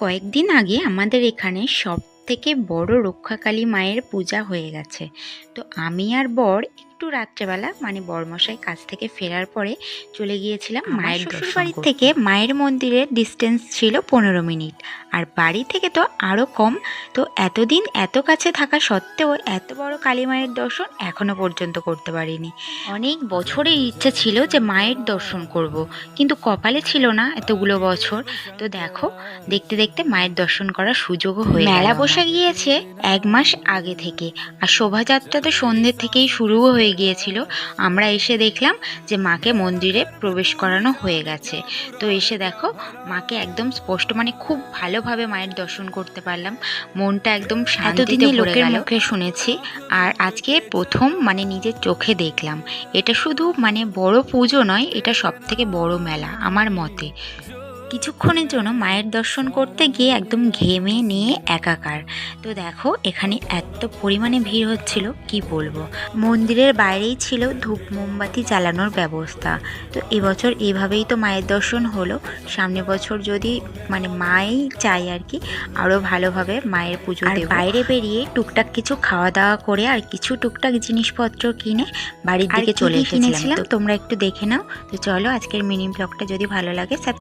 কয়েকদিন আগে আমাদের এখানে সবথেকে বড় রক্ষাকালী মায়ের পূজা হয়ে গেছে। তো আমি আর বর একটু রাত্রেবেলা মানে বরমশাই কাজ থেকে ফেরার পরে চলে গিয়েছিলাম মায়ের শ্বশুরবাড়ি থেকে মায়ের মন্দিরের ডিস্টেন্স ছিল 15 মিনিট, আর বাড়ি থেকে তো আরও কম। তো এতদিন এত কাছে থাকা সত্ত্বেও এত বড় কালী মায়ের দর্শন এখনো পর্যন্ত করতে পারিনি। অনেক বছরের ইচ্ছা ছিল যে মায়ের দর্শন করব, কিন্তু কপালে ছিল না এতগুলো বছর। তো দেখো, দেখতে দেখতে মায়ের দর্শন করার সুযোগও হয়ে গেল। মেলা বসে গিয়েছে 1 মাস আগে থেকে, আর শোভাযাত্রা তো সন্ধ্যে থেকেই শুরুও হয়ে গিয়েছিল। আমরা এসে দেখলাম যে মাকে মন্দিরে প্রবেশ করানো হয়ে গেছে। তো এসে দেখো, মাকে একদম স্পষ্ট মানে খুব ভালোভাবে মায়ের দর্শন করতে পারলাম। মনটা একদম শান্তিতে ভরে গেল। মুখে শুনেছি আর আজকে প্রথম মানে নিজের চোখে দেখলাম। এটা শুধু মানে বড় পুজো নয়, এটা সবথেকে বড় মেলা আমার মতে। কিছুক্ষণের জন্য মায়ের দর্শন করতে গিয়ে একদম ঘেমে নিয়ে একাকার। তো দেখো, এখানে এত পরিমাণে ভিড় হচ্ছিল কি বলবো। মন্দিরের বাইরেই ছিল ধূপ মোমবাতি জ্বালানোর ব্যবস্থা। তো এবছর এভাবেই তো মায়ের দর্শন হলো। সামনে বছর যদি মানে মাই চাই আর কি, আরও ভালোভাবে মায়ের পুজো দেব। বাইরে বেরিয়ে টুকটাক কিছু খাওয়া দাওয়া করে আর কিছু টুকটাক জিনিসপত্র কিনে বাড়ির দিকে চলে এসেছিলাম। তোমরা একটু দেখে নাও। তো চলো, আজকের মিনি ব্লগটা যদি ভালো লাগে